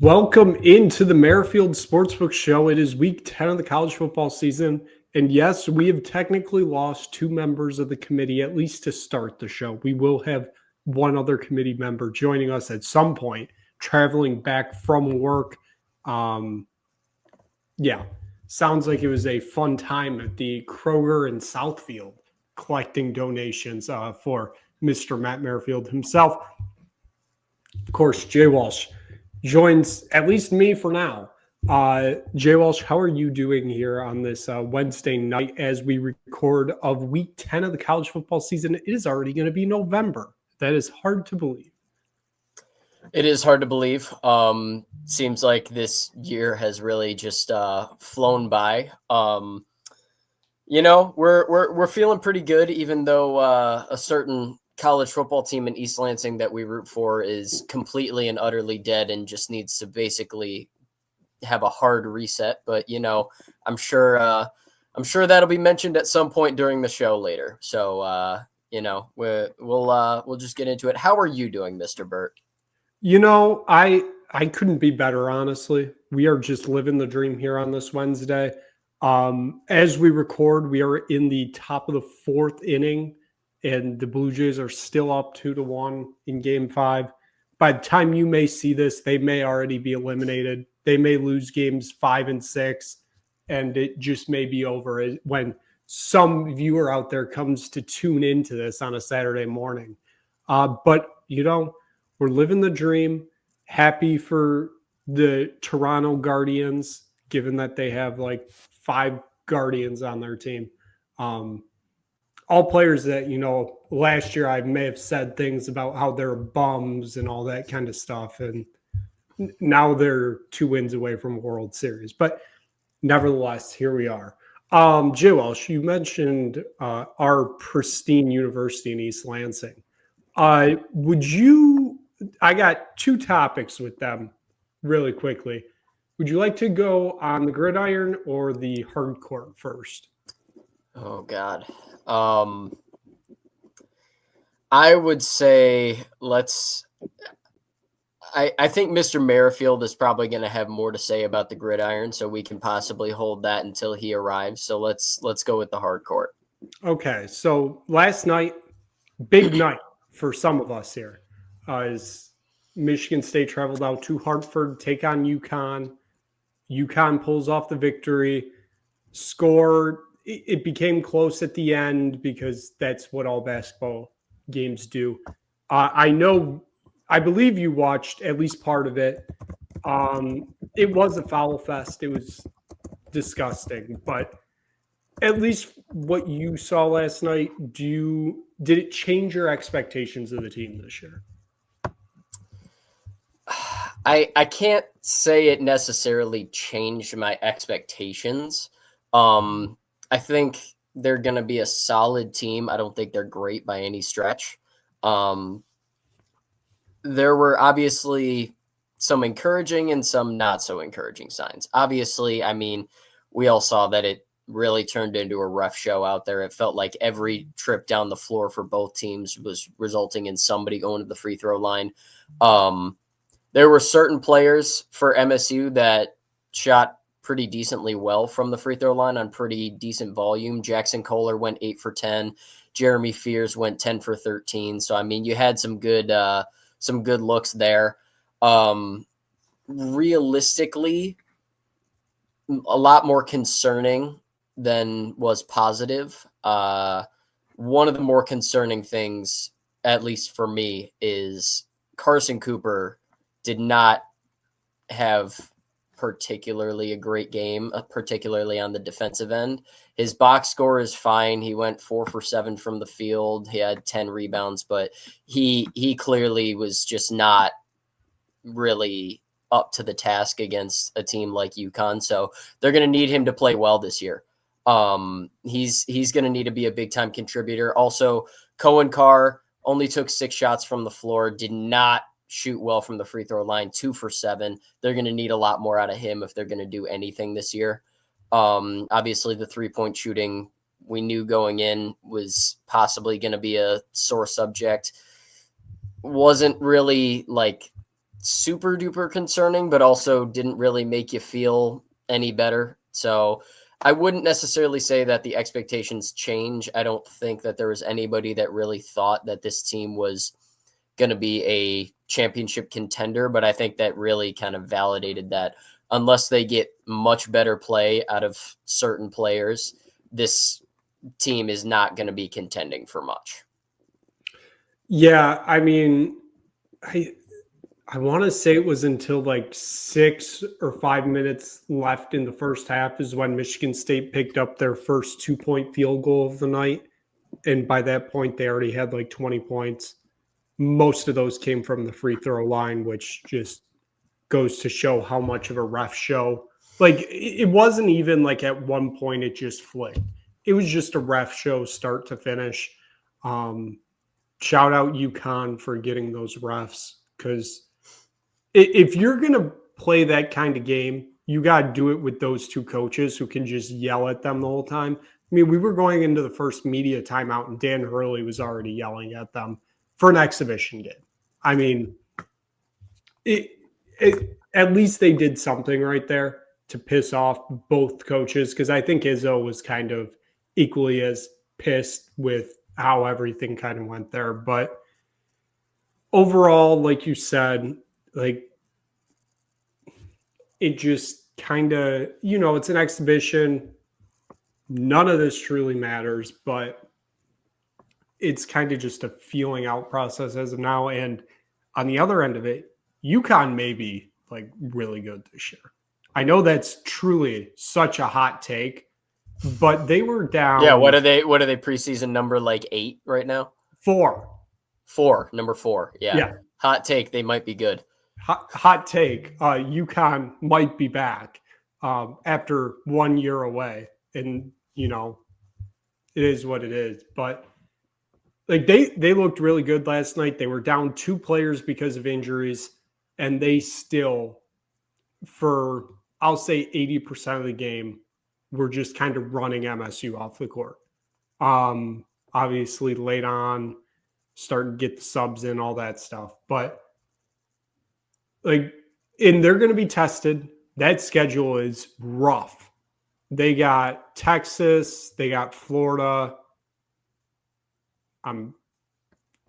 Welcome into the Merrifield Sportsbook Show. It is week 10 of the college football season. And yes, we have technically lost two members of the committee, at least to start the show. We will have one other committee member joining us at some point, traveling back from work. Sounds like it was a fun time at the Kroger in Southfield collecting donations for Mr. Matt Merrifield himself. Of course, J Walsh joins at least me for now. J Walsh, how are you doing here on this Wednesday night as we record of week 10 of the college football season? It is already going to be November. That is hard to believe. It is hard to believe. Seems like this year has really just flown by. We're feeling pretty good, even though a certain college football team in East Lansing that we root for is completely and utterly dead and just needs to basically have a hard reset. But I'm sure that'll be mentioned at some point during the show later. So we'll just get into it. How are you doing, Mr. Burt? I couldn't be better, honestly. We are just living the dream here on this Wednesday. As we record, we are in the top of the fourth inning, and the Blue Jays are still up 2-1 in Game 5. By the time you may see this, they may already be eliminated. They may lose games 5 and 6, and it just may be over when some viewer out there comes to tune into this on a Saturday morning. But we're living the dream. Happy for the Toronto Guardians, given that they have like 5 Guardians on their team. All players that, last year I may have said things about how they're bums and all that kind of stuff. And now they're 2 wins away from a World Series. But nevertheless, here we are. J Walsh, you mentioned our pristine university in East Lansing. I got 2 topics with them really quickly. Would you like to go on the gridiron or the hard court first? Oh, God. I would say I think Mr. Merrifield is probably going to have more to say about the gridiron, so we can possibly hold that until he arrives. So let's go with the hard court. Okay, so last night, big night for some of us here, as Michigan State traveled out to Hartford, take on UConn. UConn pulls off the victory, score. It became close at the end because that's what all basketball games do. I believe you watched at least part of it. It was a foul fest. It was disgusting, but at least what you saw last night, did it change your expectations of the team this year? I can't say it necessarily changed my expectations. I think they're going to be a solid team. I don't think they're great by any stretch. There were obviously some encouraging and some not so encouraging signs. Obviously, we all saw that it really turned into a rough show out there. It felt like every trip down the floor for both teams was resulting in somebody going to the free throw line. There were certain players for MSU that shot pretty decently well from the free throw line on pretty decent volume. Jackson Kohler went 8 for 10. Jeremy Fears went 10 for 13. So, you had some good looks there. Realistically, a lot more concerning than was positive. One of the more concerning things, at least for me, is Carson Cooper did not have particularly a great game, particularly on the defensive end. His box score is fine. He went 4 for 7 from the field. He had 10 rebounds, but he clearly was just not really up to the task against a team like UConn. So they're going to need him to play well this year. He's going to need to be a big time contributor. Also, Cohen Carr only took 6 shots from the floor, did not shoot well from the free throw line, 2 for 7. They're going to need a lot more out of him if they're going to do anything this year. Obviously the 3-point shooting we knew going in was possibly going to be a sore subject. Wasn't really super duper concerning, but also didn't really make you feel any better. So I wouldn't necessarily say that the expectations change. I don't think that there was anybody that really thought that this team was going to be a championship contender, but I think that really kind of validated that unless they get much better play out of certain players, this team is not going to be contending for much. Yeah, I mean, I want to say it was until like 6 or 5 minutes left in the first half is when Michigan State picked up their first 2-point field goal of the night. And by that point, they already had like 20 points. Most of those came from the free throw line, which just goes to show how much of a ref show. Like, it wasn't even like at one point it just flicked. It was just a ref show start to finish. Shout out UConn for getting those refs, because if you're going to play that kind of game, you got to do it with those two coaches who can just yell at them the whole time. I mean, we were going into the first media timeout and Dan Hurley was already yelling at them for an exhibition game. I mean, at least they did something right there to piss off both coaches, because I think Izzo was kind of equally as pissed with how everything kind of went there. But overall, like you said, like, it just kind of, it's an exhibition. None of this truly matters, but it's kind of just a feeling out process as of now. And on the other end of it, UConn may be like really good this year. I know that's truly such a hot take, but they were down. Yeah, what are they preseason number like 8 right now? 4. Number 4. Yeah. Hot take, they might be good. Hot take, UConn might be back after 1 year away. And, it is what it is. But like they looked really good last night. They were down 2 players because of injuries, and they still, for I'll say 80% of the game, were just kind of running MSU off the court. Obviously late on, starting to get the subs in, all that stuff. But and they're going to be tested. That schedule is rough. They got Texas, they got Florida. I'm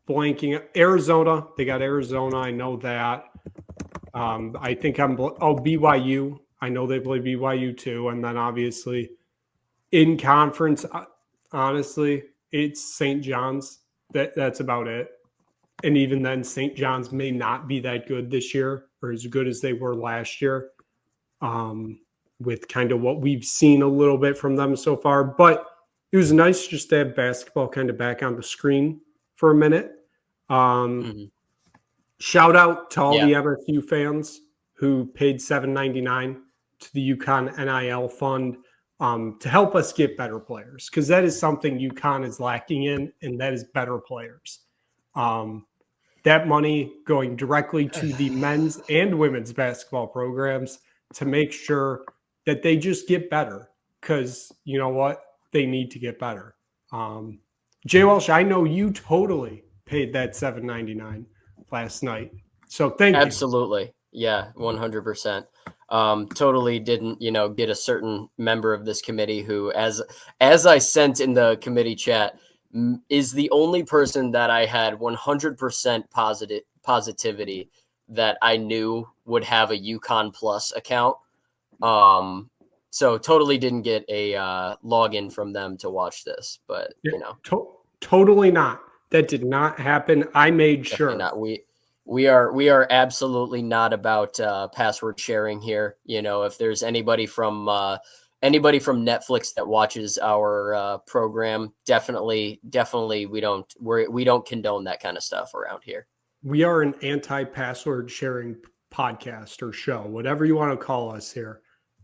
blanking. Arizona, they got Arizona. I know that. I think BYU. I know they play BYU too. And then obviously in conference, honestly, it's St. John's. That's about it. And even then, St. John's may not be that good this year, or as good as they were last year, with kind of what we've seen a little bit from them so far. But it was nice just to have basketball kind of back on the screen for a minute. Shout out to all the MSU fans who paid $7.99 to the UConn NIL fund to help us get better players, because that is something UConn is lacking in, and that is better players. That money going directly to the men's and women's basketball programs to make sure that they just get better, because you know what? They need to get better. J Walsh, I know you totally paid that $7.99 last night. So thank you. Absolutely. Yeah, 100%. Totally didn't, get a certain member of this committee who, as I sent in the committee chat, is the only person that I had 100% positivity that I knew would have a UConn Plus account. So totally didn't get a login from them to watch this, but totally not. That did not happen. I made sure. Not. We are absolutely not about password sharing here. If there's anybody from Netflix that watches our program, definitely we don't condone that kind of stuff around here. We are an anti-password sharing podcast or show, whatever you want to call us here.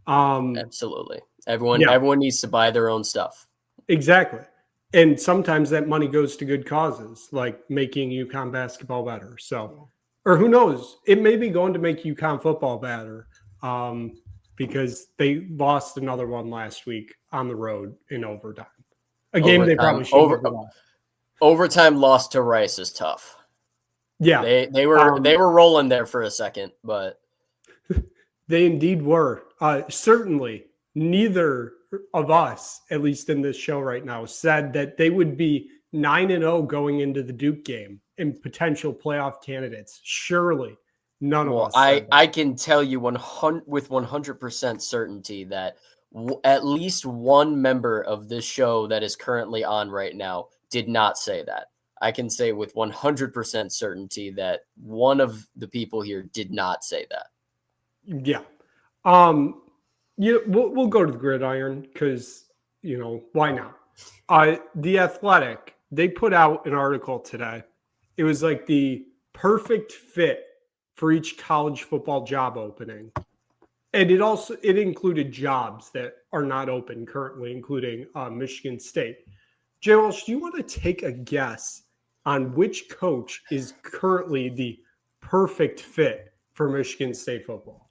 Absolutely. Everyone needs to buy their own stuff. Exactly. And sometimes that money goes to good causes, like making UConn basketball better. So, or who knows, it may be going to make UConn football better, because they lost another one last week on the road in overtime. A game they probably should have lost. Overtime loss to Rice is tough. Yeah. They were rolling there for a second, but they indeed were. Certainly, neither of us, at least in this show right now, said that they would be 9-0 going into the Duke game and potential playoff candidates. Surely, none of us said that. I can tell you with 100% certainty that at least one member of this show that is currently on right now did not say that. I can say with 100% certainty that one of the people here did not say that. Yeah. We'll go to the gridiron because, why not? The Athletic, they put out an article today. It was like the perfect fit for each college football job opening. And it included jobs that are not open currently, including Michigan State. J Walsh, do you want to take a guess on which coach is currently the perfect fit for Michigan State football?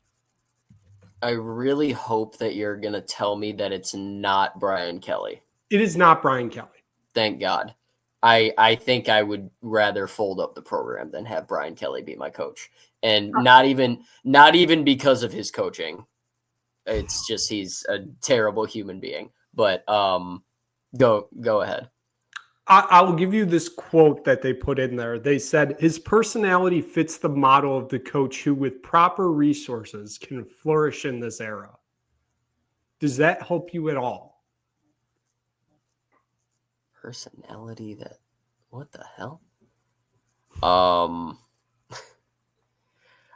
I really hope that you're going to tell me that it's not Brian Kelly. It is not Brian Kelly. Thank God. I think I would rather fold up the program than have Brian Kelly be my coach. And not even because of his coaching. It's just he's a terrible human being. But go ahead. I will give you this quote that they put in there. They said, his personality fits the model of the coach who, with proper resources, can flourish in this era. Does that help you at all? Personality that, what the hell?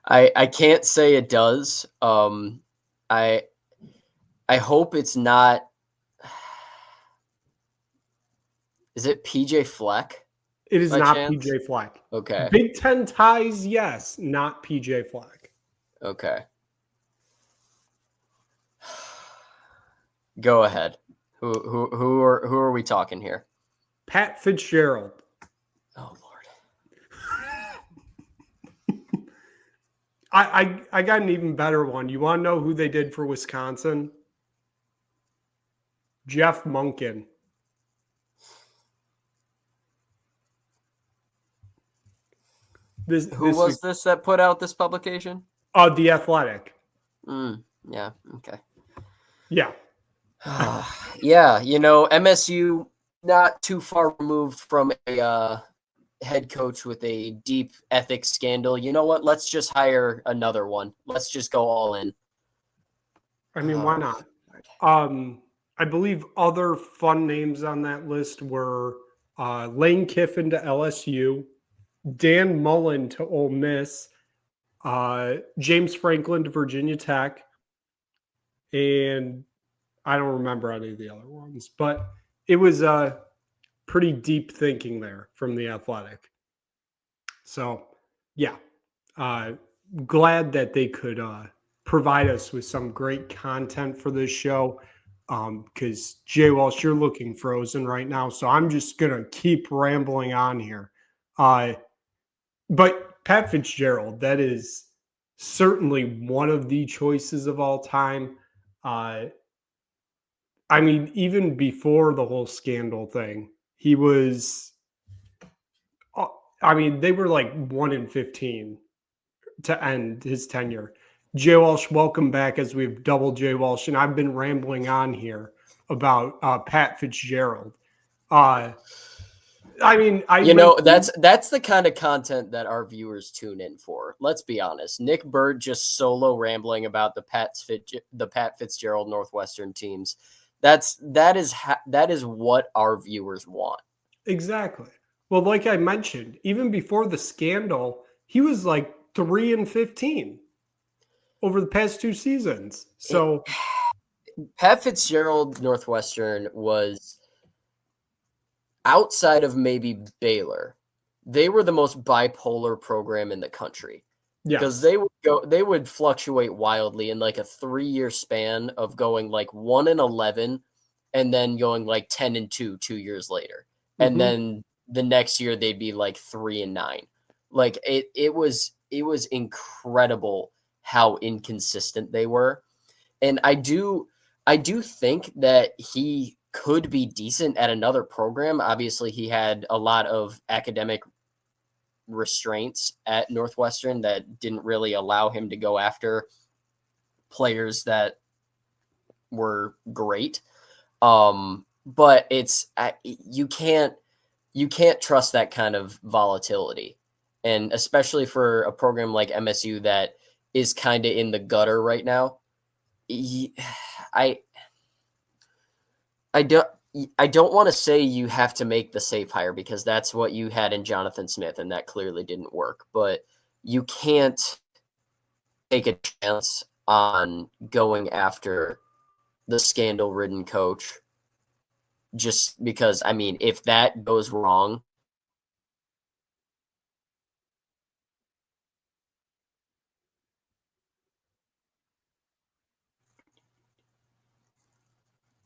I can't say it does. I hope it's not. Is it PJ Fleck? It is not chance? PJ Fleck. Okay. Big Ten ties, yes, not PJ Fleck. Okay. Go ahead. Who are we talking here? Pat Fitzgerald. Oh Lord. I got an even better one. You want to know who they did for Wisconsin? Jeff Monken. Who was this that put out this publication? The Athletic. Yeah. Okay. Yeah. Yeah. MSU not too far removed from a head coach with a deep ethics scandal. You know what? Let's just hire another one. Let's just go all in. I mean, why not? I believe other fun names on that list were Lane Kiffin to LSU, Dan Mullen to Ole Miss, James Franklin to Virginia Tech, and I don't remember any of the other ones, but it was pretty deep thinking there from the Athletic. So, yeah, glad that they could provide us with some great content for this show. Because J Walsh, you're looking frozen right now, so I'm just gonna keep rambling on here. But Pat Fitzgerald, that is certainly one of the choices of all time. I mean, even before the whole scandal thing, he was. I mean, they were like 1-15 to end his tenure. J Walsh, welcome back as we've doubled J Walsh, and I've been rambling on here about Pat Fitzgerald. I mean, that's the kind of content that our viewers tune in for. Let's be honest. Nick Bird just solo rambling about the Pat Fitzgerald Northwestern teams. That is what our viewers want. Exactly. Well, like I mentioned, even before the scandal, he was like 3-15 over the past 2 seasons. So Pat Fitzgerald Northwestern was, outside of maybe Baylor, they were the most bipolar program in the country. Because they would fluctuate wildly in like a 3-year span of going like 1-11 and then going like 10-2 2 years later. Mm-hmm. And then the next year they'd be like 3-9. Like it was incredible how inconsistent they were. And I do think that he could be decent at another program. Obviously, he had a lot of academic restraints at Northwestern that didn't really allow him to go after players that were great. But you can't trust that kind of volatility. And especially for a program like MSU that is kind of in the gutter right now. I don't want to say you have to make the safe hire because that's what you had in Jonathan Smith, and that clearly didn't work. But you can't take a chance on going after the scandal-ridden coach just because, I mean, if that goes wrong,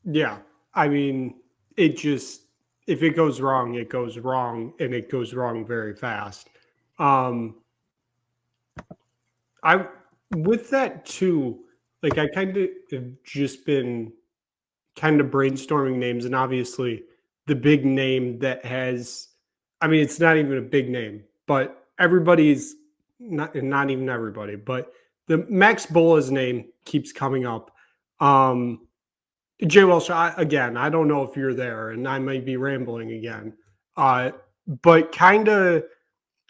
Yeah. I mean, it just, if it goes wrong, it goes wrong, and it goes wrong very fast. I, with that too, like I kind of have just been kind of brainstorming names, and obviously the big name that has, I mean, it's not even a big name, but everybody's not even everybody, but the Max Bola's name keeps coming up. J Walsh, again, I don't know if you're there, and I might be rambling again, but kind of,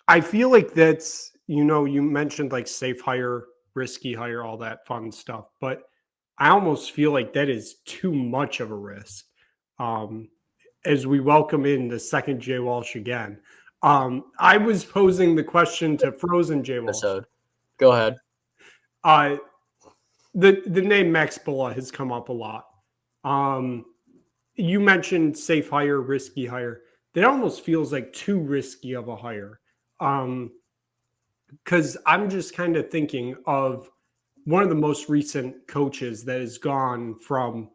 I feel like that's, you mentioned like safe hire, risky hire, all that fun stuff, but I almost feel like that is too much of a risk. Um, as we welcome in the second J Walsh again. I was posing the question to Frozen J Walsh. episode. Go ahead. The name Max Bola has come up a lot. You mentioned safe hire, risky hire. That almost feels like too risky of a hire. Because I'm just kind of thinking of one of the most recent coaches that has gone from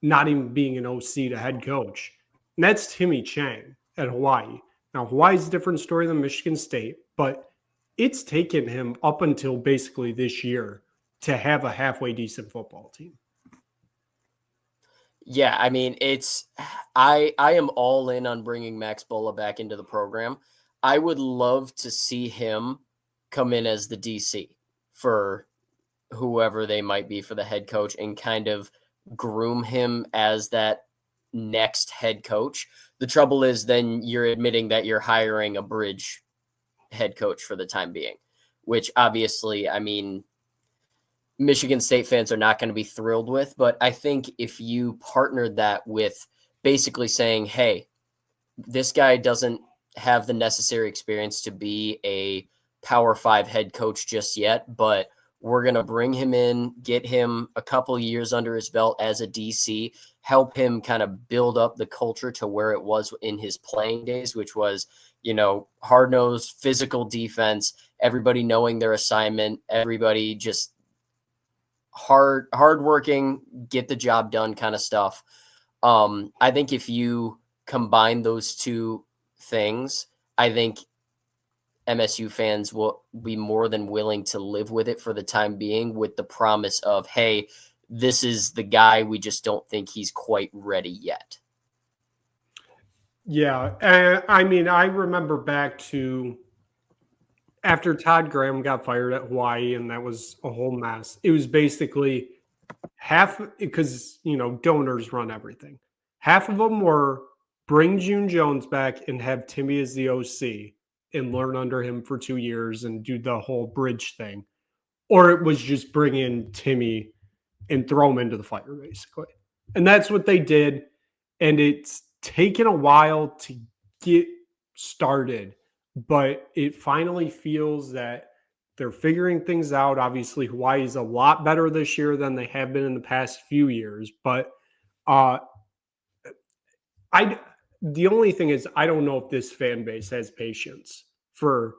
not even being an OC to head coach. And that's Timmy Chang at Hawaii. Now, Hawaii's a different story than Michigan State, but it's taken him up until basically this year to have a halfway decent football team. Yeah, I mean, I am all in on bringing Max Bola back into the program. I would love to see him come in as the DC for whoever they might be for the head coach and kind of groom him as that next head coach. The trouble is then you're admitting that you're hiring a bridge head coach for the time being, which obviously, I mean, Michigan State fans are not going to be thrilled with, but I think if you partnered that with basically saying, hey, this guy doesn't have the necessary experience to be a Power 5 head coach just yet, but we're going to bring him in, get him a couple years under his belt as a DC, help him kind of build up the culture to where it was in his playing days, which was, hard-nosed, physical defense, everybody knowing their assignment, everybody just hardworking, get the job done kind of stuff. I think if you combine those two things, I think MSU fans will be more than willing to live with it for the time being, with the promise of, hey, this is the guy. We just don't think he's quite ready yet. Yeah. I mean, I remember back to after Todd Graham got fired at Hawaii, and that was a whole mess. It was basically half, because, donors run everything. Half of them were bring June Jones back and have Timmy as the OC and learn under him for 2 years and do the whole bridge thing. Or it was just bring in Timmy and throw him into the fire, basically. And that's what they did. And it's taken a while to get started, but it finally feels that they're figuring things out. Obviously, Hawaii is a lot better this year than they have been in the past few years. But the only thing is, I don't know if this fan base has patience for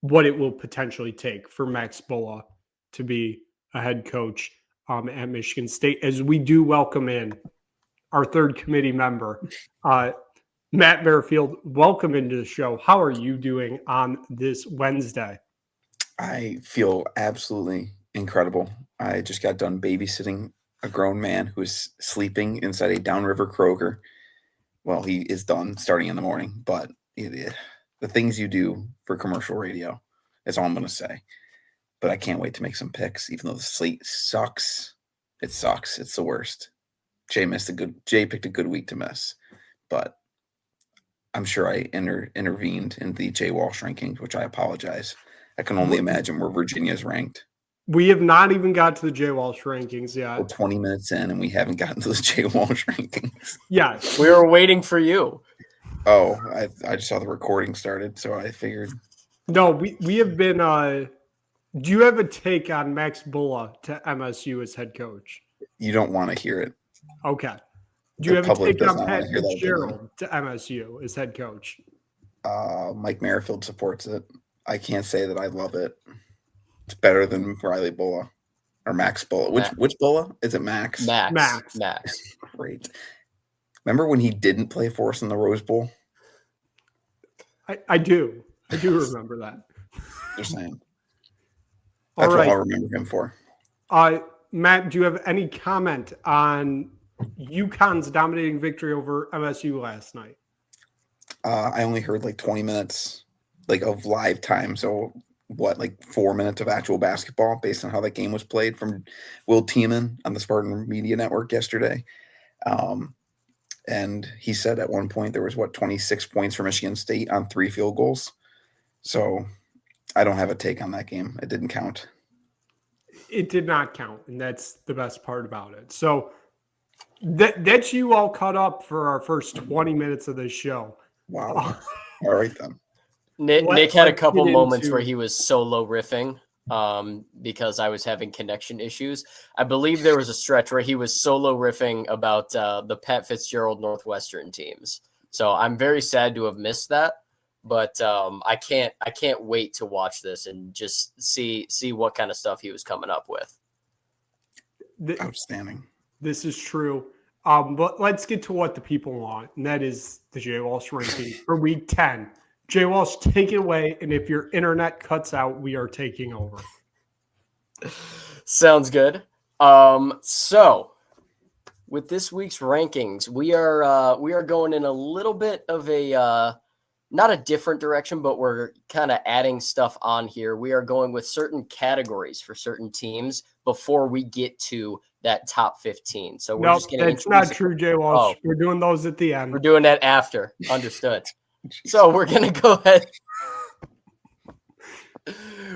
what it will potentially take for Max Bola to be a head coach at Michigan State, as we do welcome in our third committee member, Matt Merrifield. Welcome into the show. How are you doing on this Wednesday? I feel absolutely incredible. I just got done babysitting a grown man who is sleeping inside a downriver Kroger. Well, he is done starting in the morning, but the things you do for commercial radio. That's all I'm going to say. But I can't wait to make some picks, even though the slate sucks. It sucks. It's the worst. Jay picked a good week to miss, but I'm sure I intervened in the J Walsh rankings, which I apologize. I can only imagine where Virginia's ranked. We have not even got to the J Walsh rankings yet. We're 20 minutes in, and we haven't gotten to the J Walsh rankings. Yeah, we were waiting for you. Oh, I just saw the recording started, so I figured. No, we have been. Do you have a take on Max Bulla to MSU as head coach? You don't want to hear it. Okay. Do you have a take on Pat Fitzgerald to MSU as head coach? Mike Merrifield supports it. I can't say that I love it. It's better than Riley Bulla or Max Bulla. Which Bulla? Is it Max? Max. Great. Remember when he didn't play for us in the Rose Bowl? I do. I do remember that. Just saying. That's what I'll remember him for. Matt, do you have any comment on UConn's dominating victory over MSU last night? I only heard like 20 minutes of live time. So what, like 4 minutes of actual basketball based on how that game was played from Will Tiemann on the Spartan Media Network yesterday. And he said at one point there was 26 points for Michigan State on 3 field goals. So I don't have a take on that game. It didn't count. It did not count, and that's the best part about it. So that's you all caught up for our first 20 minutes of this show. Wow. All right, then. Nick had a couple moments where he was solo riffing because I was having connection issues. I believe there was a stretch where he was solo riffing about the Pat Fitzgerald Northwestern teams. So I'm very sad to have missed that. But I can't wait to watch this and just see what kind of stuff he was coming up with. Outstanding. This is true. But let's get to what the people want, and that is the J Walsh ranking for week 10. J Walsh, take it away, and if your internet cuts out, we are taking over. Sounds good. So with this week's rankings, we are going in a little bit of a not a different direction, but we're kind of adding stuff on here. We are going with certain categories for certain teams before we get to that top 15. So we're just going to that's not true, J Walsh. We're doing those at the end. We're doing that after. Understood. So we're going to go ahead.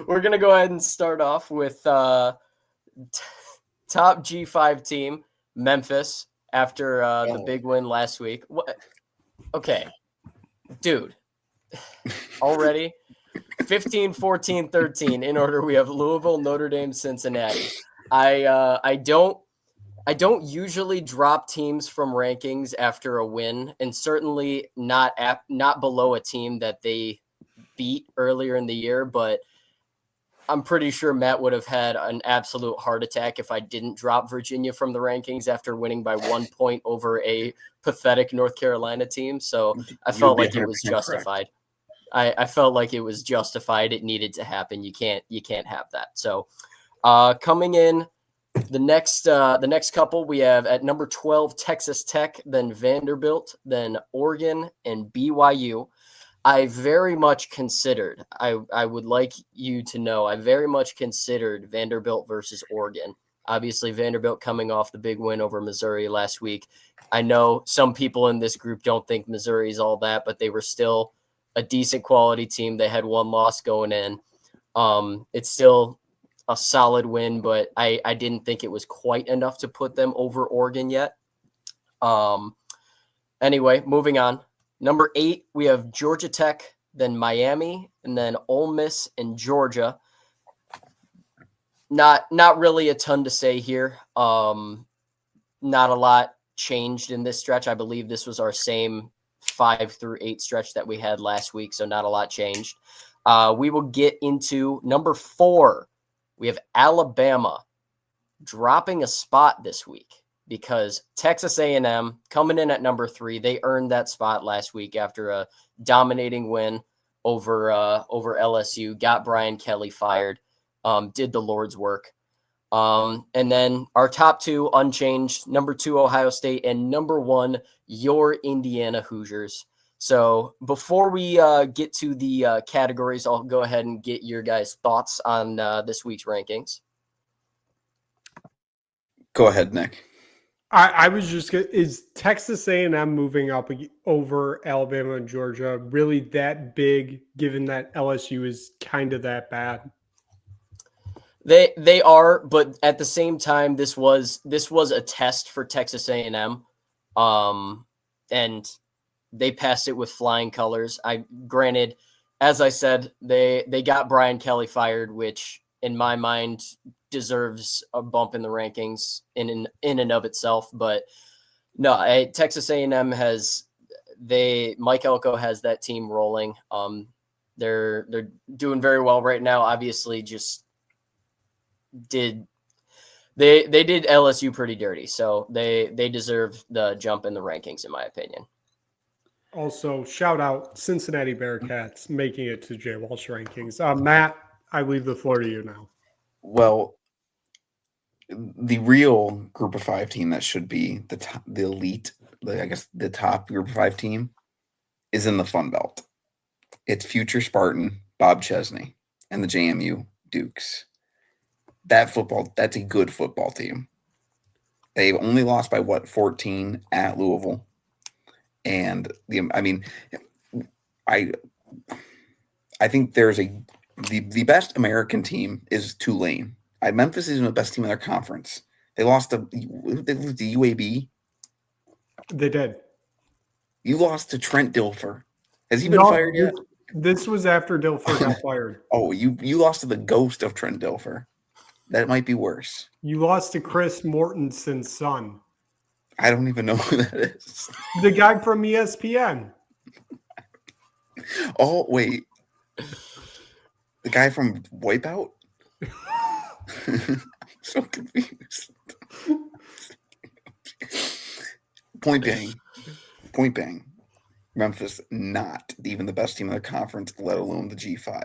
We're going to go ahead and start off with top G5 team, Memphis, after the big win last week. What? Okay. Dude. Already 15, 14, 13 in order. We have Louisville, Notre Dame, Cincinnati. I don't usually drop teams from rankings after a win, and certainly not below a team that they beat earlier in the year, but I'm pretty sure Matt would have had an absolute heart attack if I didn't drop Virginia from the rankings after winning by 1 point over a pathetic North Carolina team. So I felt like it was justified. I felt like it was justified. It needed to happen. You can't have that. So coming in the next couple, we have at number 12, Texas Tech, then Vanderbilt, then Oregon, and BYU. I very much considered, I would like you to know, I very much considered Vanderbilt versus Oregon. Obviously, Vanderbilt coming off the big win over Missouri last week. I know some people in this group don't think Missouri is all that, but they were still a decent quality team. They had one loss going in. It's still a solid win, but I didn't think it was quite enough to put them over Oregon yet. Anyway, moving on. Number 8, we have Georgia Tech, then Miami, and then Ole Miss and Georgia. Not really a ton to say here. Not a lot changed in this stretch. I believe this was our same 5 through 8 stretch that we had last week, so not a lot changed. We will get into number 4. We have Alabama dropping a spot this week because Texas A&M coming in at number 3. They earned that spot last week after a dominating win over LSU, got Brian Kelly fired, did the Lord's work. And then our top 2 unchanged, number 2, Ohio State, and number 1, your Indiana Hoosiers. So before we get to the categories, I'll go ahead and get your guys' thoughts on this week's rankings. Go ahead, Nick. I was just gonna, is Texas A&M moving up over Alabama and Georgia really that big, given that LSU is kind of that bad? They are, but at the same time, this was a test for Texas A&M, and they passed it with flying colors. Granted, as I said, they got Brian Kelly fired, which in my mind deserves a bump in the rankings in and of itself. But no, Texas A&M has Mike Elko has that team rolling. They're doing very well right now. Obviously, just they did LSU pretty dirty, so they deserve the jump in the rankings, in my opinion. Also, shout out Cincinnati Bearcats making it to J Walsh Rankings. Matt, I leave the floor to you now. Well, the real Group of 5 team that should be the elite, I guess the top Group of 5 team, is in the Fun Belt. It's future Spartan Bob Chesney and the JMU Dukes. That's a good football team. They only lost by 14 at Louisville. And I think there's the best American team is Tulane. Memphis isn't the best team in their conference. They lost to UAB. They did. You lost to Trent Dilfer. Has he been fired yet? This was after Dilfer got fired. Oh, you lost to the ghost of Trent Dilfer. That might be worse. You lost to Chris Mortenson's son. I don't even know who that is. The guy from ESPN. Oh, wait. The guy from Wipeout? So confused. Point bang. Memphis not even the best team in the conference, let alone the G5.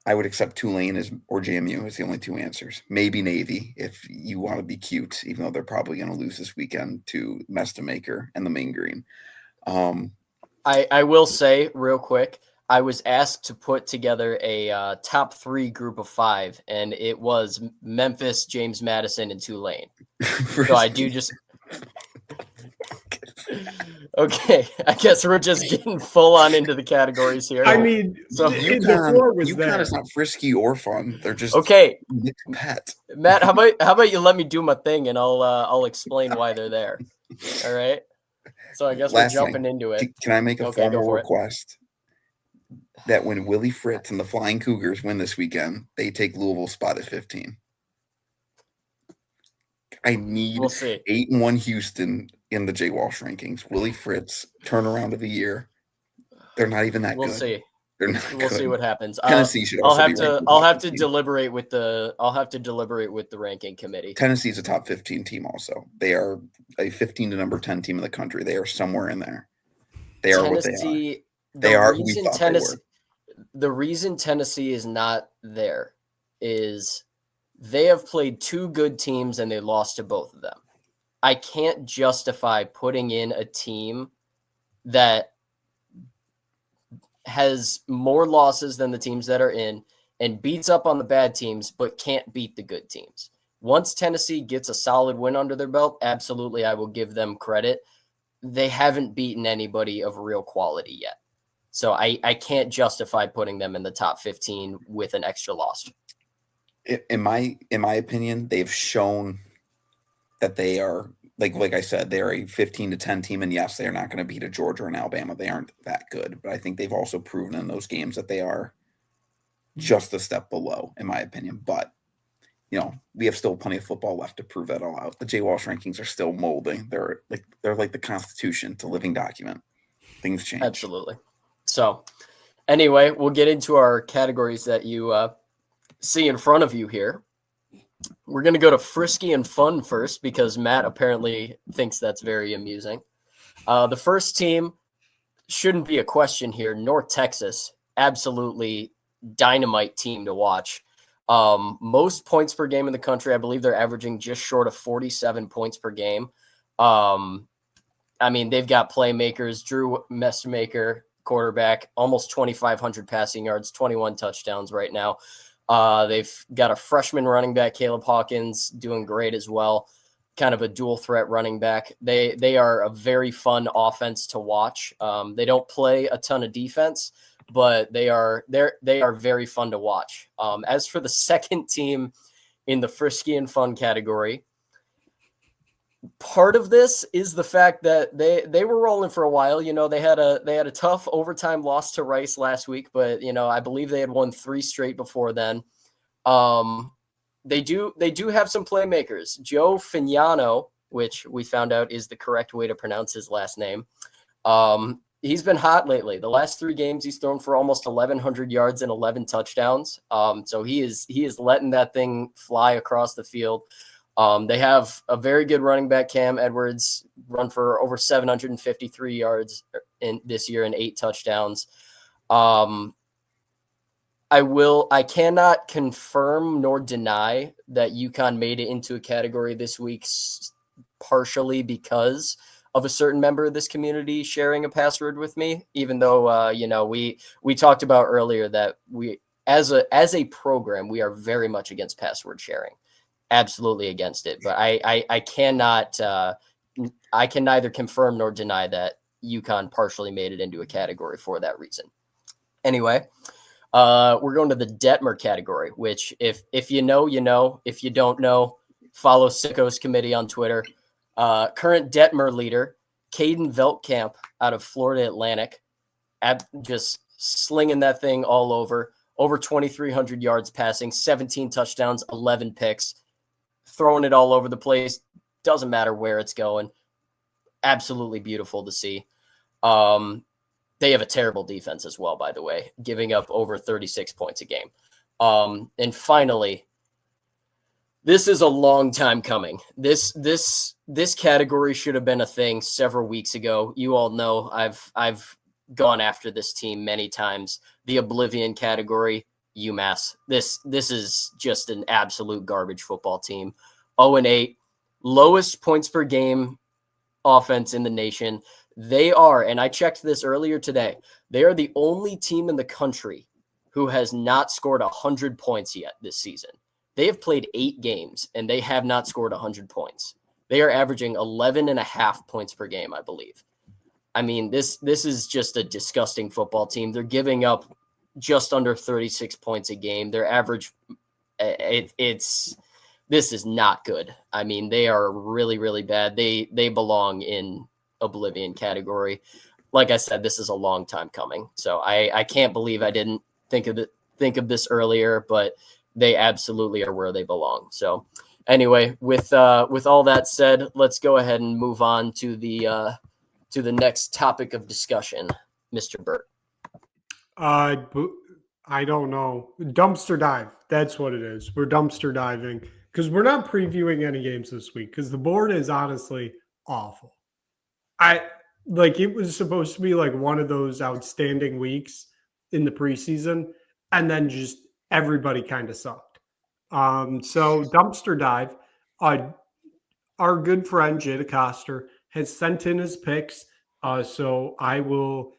I would accept Tulane or JMU as the only two answers. Maybe Navy if you want to be cute, even though they're probably going to lose this weekend to Mestamaker and the Main Green. I will say real quick, I was asked to put together a top 3 Group of 5, and it was Memphis, James Madison, and Tulane. So I do just. Okay, I guess we're just getting full on into the categories here. I mean, so UConn is not frisky or fun. They're just okay. Pet. Matt, how about you let me do my thing and I'll explain why they're there. All right. So I guess we're jumping into it. Can I make a formal request that when Willie Fritz and the Flying Cougars win this weekend, they take Louisville's spot at 15? I need 8-1 Houston in the J Walsh rankings. Willie Fritz, turnaround of the year. They're not even that good. We'll see. They're not We'll good. see what happens. Tennessee should also I'll have to deliberate with the ranking committee. Tennessee's a top 15 team also. They are a 15 to number 10 team in the country. They are somewhere in there. They are what they are. They are who we thought they were. The reason Tennessee is not there is they have played 2 good teams and they lost to both of them. I can't justify putting in a team that has more losses than the teams that are in and beats up on the bad teams, but can't beat the good teams. Once Tennessee gets a solid win under their belt, absolutely, I will give them credit. They haven't beaten anybody of real quality yet. So I can't justify putting them in the top 15 with an extra loss. In my opinion, they've shown that they are, like I said, they are a 15 to 10 team. And yes, they are not going to beat a Georgia and Alabama. They aren't that good. But I think they've also proven in those games that they are just a step below, in my opinion. But, we have still plenty of football left to prove that all out. The J Walsh rankings are still molding. They're like the Constitution. It's a living document. Things change. Absolutely. So anyway, we'll get into our categories that you see in front of you here. We're going to go to frisky and fun first because Matt apparently thinks that's very amusing. The first team shouldn't be a question here. North Texas, absolutely dynamite team to watch. Most points per game in the country. I believe they're averaging just short of 47 points per game. I mean, they've got playmakers. Drew Messmaker, quarterback, almost 2,500 passing yards, 21 touchdowns right now. They've got a freshman running back, Caleb Hawkins, doing great as well. Kind of a dual threat running back. They are a very fun offense to watch. They don't play a ton of defense, but they are very fun to watch. As for the second team in the frisky and fun category, part of this is the fact that they were rolling for a while. You know, they had a tough overtime loss to Rice last week, but you know, I believe they had won 3 straight before then. They do have some playmakers. Joe Fignano, which we found out is the correct way to pronounce his last name. He's been hot lately. The last 3 games, he's thrown for almost 1,100 yards and 11 touchdowns. So he is letting that thing fly across the field. They have a very good running back, Cam Edwards, run for over 753 yards in this year and 8 touchdowns. I cannot confirm nor deny that UConn made it into a category this week partially because of a certain member of this community sharing a password with me, even though, you know, we talked about earlier that we, as a program, we are very much against password sharing, absolutely against it. But I cannot, I can neither confirm nor deny that UConn partially made it into a category for that reason. Anyway, we're going to the Detmer category, which if you know, you know. If you don't know, follow Sickos Committee on Twitter. Current Detmer leader, Caden Veltkamp out of Florida Atlantic, just slinging that thing all over 2,300 yards passing, 17 touchdowns, 11 picks, throwing it all over the place. Doesn't matter where it's going. Absolutely beautiful to see. They have a terrible defense as well, by the way, giving up over 36 points a game. And finally, this is a long time coming. This category should have been a thing several weeks ago. You all know I've gone after this team many times. The Oblivion category, UMass. This is just an absolute garbage football team. 0-8, lowest points per game offense in the nation. They are, and I checked this earlier today, they are the only team in the country who has not scored 100 points yet this season. They have played 8 games, and they have not scored 100 points. They are averaging 11.5 points per game, I believe. I mean, this is just a disgusting football team. They're giving up just under 36 points a game. Their average, this is not good. I mean, they are really, really bad. They belong in Oblivion category. Like I said, this is a long time coming. So I can't believe I didn't think of this earlier, but they absolutely are where they belong. So anyway, with all that said, let's go ahead and move on to the next topic of discussion, Mr. Burt. I don't know. Dumpster dive. That's what it is. We're dumpster diving because we're not previewing any games this week because the board is honestly awful. It was supposed to be like one of those outstanding weeks in the preseason, and then just everybody kind of sucked. So dumpster dive. Our good friend Jay DeCoster has sent in his picks. So I will.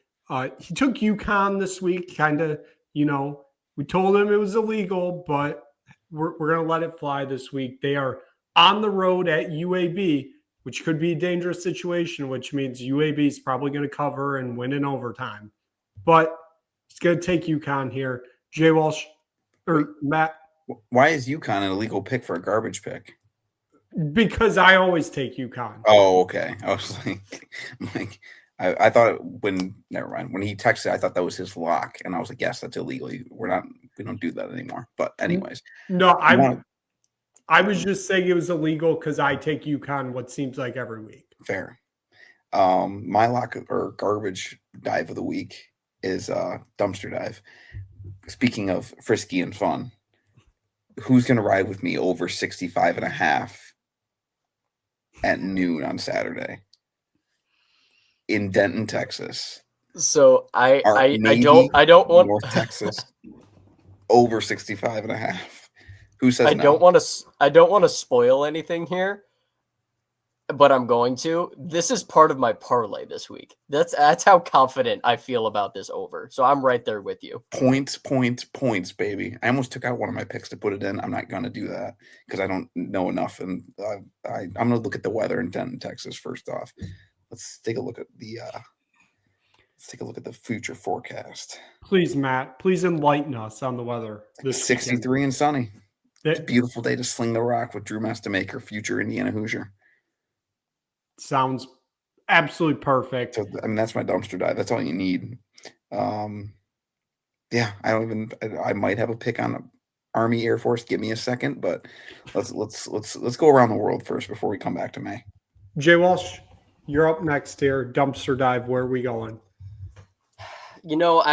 He took UConn this week. Kind of, we told him it was illegal, but we're gonna let it fly this week. They are on the road at UAB, which could be a dangerous situation, which means UAB is probably going to cover and win in overtime. But it's going to take UConn here. J Walsh or Matt. Why is UConn an illegal pick for a garbage pick? Because I always take UConn. Oh, okay. I was like I thought never mind. When he texted, I thought that was his lock, and I was like, yes, that's illegal. We don't do that anymore. But anyways, no, I was just saying it was illegal because I take UConn what seems like every week. Fair. My lock or garbage dive of the week is dumpster dive. Speaking of frisky and fun, who's going to ride with me over 65.5 at noon on Saturday in Denton, Texas? So I don't want North Texas over 65.5. Who says I don't want to spoil anything here. but I'm going to. This is part of my parlay this week. That's how confident I feel about this over. So I'm right there with you. Points, baby. I almost took out one of my picks to put it in. I'm not going to do that because I don't know enough. And I'm going to look at the weather in Denton, Texas. First off, let's take a look at the future forecast. Please, Matt, please enlighten us on the weather. This 63 weekend. and sunny. It's a beautiful day to sling the rock with Drew Mastamaker, future Indiana Hoosier. Sounds absolutely perfect. So, I mean, that's my dumpster dive. That's all you need. Yeah, I might have a pick on Army Air Force. Give me a second, but let's go around the world first before we come back to May. J Walsh, you're up next here. Dumpster dive. Where are we going? You know,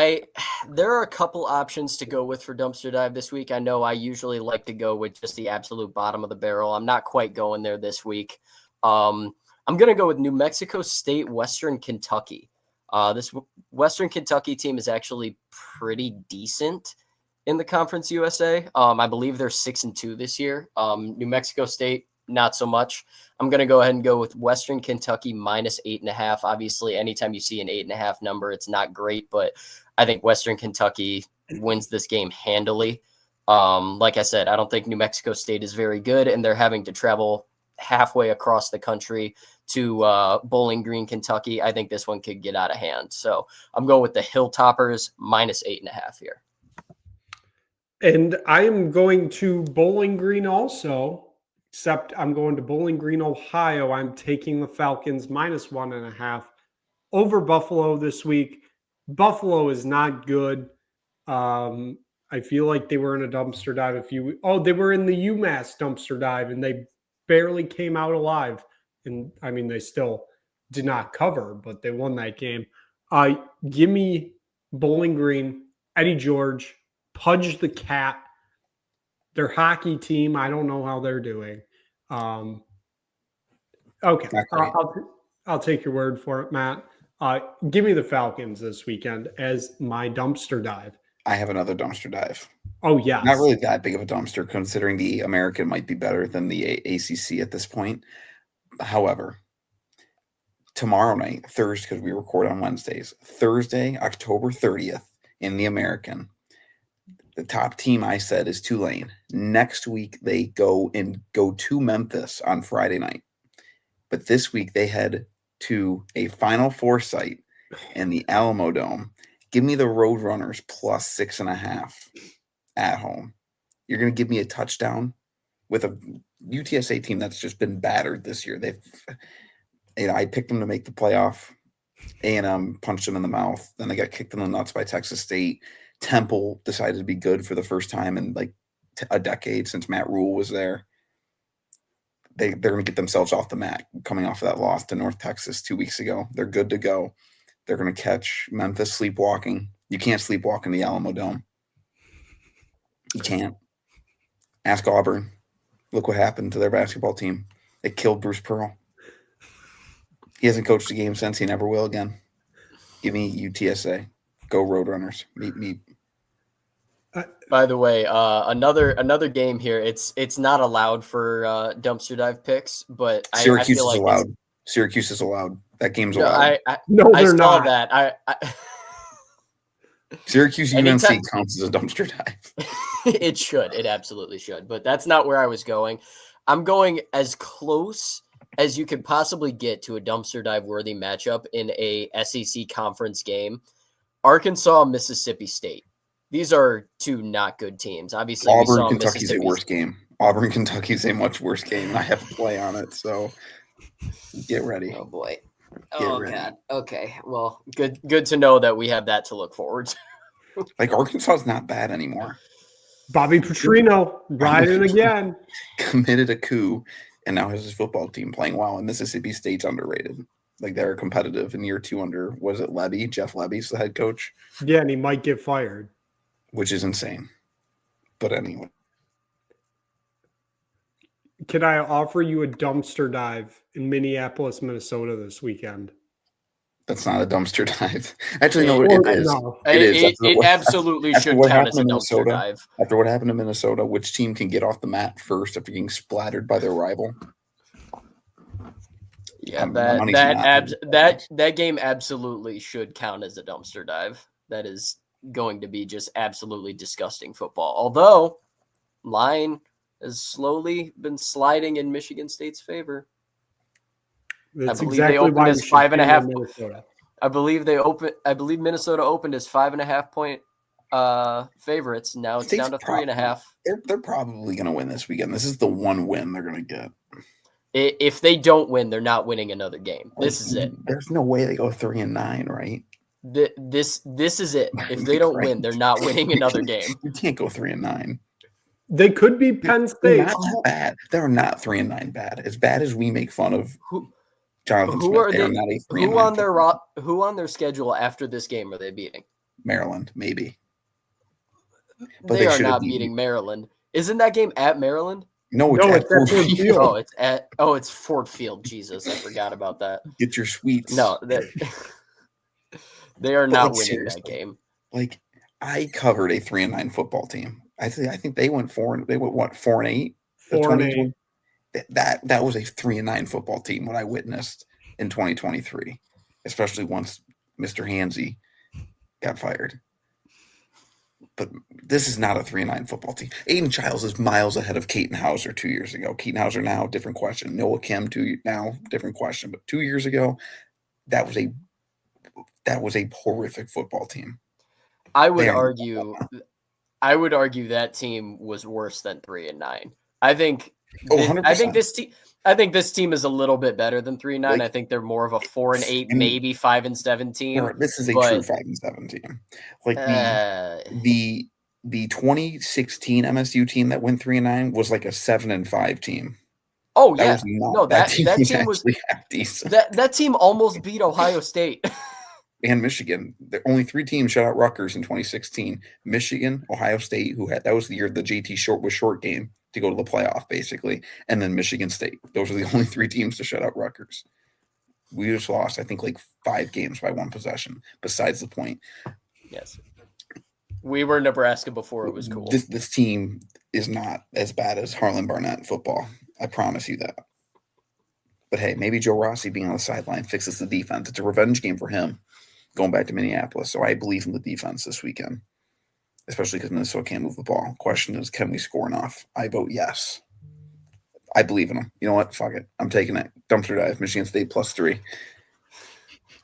there are a couple options to go with for dumpster dive this week. I know I usually like to go with just the absolute bottom of the barrel. I'm not quite going there this week. I'm going to go with New Mexico State, Western Kentucky. This Western Kentucky team is actually pretty decent in the Conference USA. I believe they're 6-2 this year. New Mexico State, not so much. I'm going to go ahead and go with Western Kentucky minus 8.5. Obviously, anytime you see an 8.5 number, it's not great, but I think Western Kentucky wins this game handily. Like I said, I don't think New Mexico State is very good, and they're having to travel halfway across the country to Bowling Green, Kentucky. I think this one could get out of hand. So I'm going with the Hilltoppers minus 8.5 here. And I am going to Bowling Green also. Except I'm going to Bowling Green, Ohio. I'm taking the Falcons minus 1.5 over Buffalo this week. Buffalo is not good. I feel like they were in a dumpster dive they were in the UMass dumpster dive and they barely came out alive. And I mean, they still did not cover, but they won that game. Give me Bowling Green, Eddie George, Pudge the Cat. Their hockey team, I don't know how they're doing. Okay, I'll take your word for it, Matt. Give me the Falcons this weekend as my dumpster dive. I have another dumpster dive. Oh, yeah. Not really that big of a dumpster, considering the American might be better than the ACC at this point. However, tomorrow night, Thursday, because we record on Wednesdays, Thursday, October 30th, in the American, the top team I said is Tulane. Next week, they go to Memphis on Friday night. But this week, they head to a Final Four site in the Alamo Dome. Give me the Roadrunners plus 6.5 at home. You're going to give me a touchdown with a UTSA team that's just been battered this year. I picked them to make the playoff. A&M punched them in the mouth. Then they got kicked in the nuts by Texas State. Temple decided to be good for the first time in like a decade since Matt Rule was there. They're going to get themselves off the mat coming off of that loss to North Texas 2 weeks ago. They're good to go. They're going to catch Memphis sleepwalking. You can't sleepwalk in the Alamo Dome. You can't. Ask Auburn. Look what happened to their basketball team. It killed Bruce Pearl. He hasn't coached a game since. He never will again. Give me UTSA. Go Roadrunners. Meet. By the way, another game here. It's not allowed for dumpster dive picks, but Syracuse I feel is like allowed. Syracuse is allowed. That game's no, allowed. I saw that. I Syracuse UNC counts as a dumpster dive. It should. It absolutely should. But that's not where I was going. I'm going as close as you could possibly get to a dumpster dive worthy matchup in a SEC conference game. Arkansas, Mississippi State. These are two not good teams. Obviously, Auburn, Kentucky's a worse game. Auburn, Kentucky's a much worse game. I have to play on it, so get ready. Oh boy. Oh God. Okay. Well, good to know that we have that to look forward to. Like Arkansas is not bad anymore. Bobby Petrino riding again. Committed a coup, and now has his football team playing well. And Mississippi State's underrated. Like they're competitive in year 2 under, was it Lebby? Jeff Lebby's the head coach. Yeah, and he might get fired. Which is insane. But anyway. Can I offer you a dumpster dive in Minneapolis, Minnesota this weekend? That's not a dumpster dive. Actually, no, it is. No. It is. It absolutely should count as a dumpster dive. After what happened to Minnesota, which team can get off the mat first after getting splattered by their rival? Yeah, my money's not. that game absolutely should count as a dumpster dive. That is going to be just absolutely disgusting football. Although line has slowly been sliding in Michigan State's favor. That's I believe exactly they opened why as we should hammer 5.5. Minnesota. I believe Minnesota opened as 5.5 point favorites. Now it's down to 3.5. They're probably going to win this weekend. This is the one win they're going to get. If they don't win, they're not winning another game. This is it. There's no way they go 3-9, right? This is it. If they don't win, they're not winning another game. You can't go 3-9. They could be Penn State. They're not that bad. They're not 3-9 bad. As bad as we make fun of Jonathan Smith, they're not a 3-9. Who on their schedule after this game are they beating? Maryland, maybe. But they are not beating Maryland. Isn't that game at Maryland? No, it's at Ford Field. It's Ford Field. Jesus, I forgot about that. Get your sweets. No, they are not winning that game. Like, I covered a 3-9 football team. I think they went 4-8. 4-8. That was a 3-9 football team. What I witnessed in 2023, especially once Mr. Hansey got fired. But this is not a 3-9 football team. Aiden Childs is miles ahead of Keaton Hauser 2 years ago. Keaton Hauser now, different question. Noah Kim now, different question. But 2 years ago, that was a horrific football team. I would argue that team was worse than 3-9. I think this team is a little bit better than 3-9. I think they're more of a 4-8, maybe 5-7 team. This is a true 5-7 team. Like the 2016 MSU team that went 3-9 was like a 7-5 team. Oh yeah, that team was decent. That team almost beat Ohio State. And Michigan. The only 3 teams shut out Rutgers in 2016. Michigan, Ohio State, that was the year the JT short game to go to the playoff, basically, and then Michigan State. Those are the only 3 teams to shut out Rutgers. We just lost, I think, like 5 games by 1 possession. Besides the point. Yes, we were Nebraska before it was cool. This team is not as bad as Harlan Barnett football. I promise you that. But hey, maybe Joe Rossi being on the sideline fixes the defense. It's a revenge game for him, going back to Minneapolis. So I believe in the defense this weekend, especially because Minnesota can't move the ball. Question is, can we score enough? I vote yes. I believe in them. You know what? Fuck it. I'm taking it. Dumpster dive. Michigan State +3.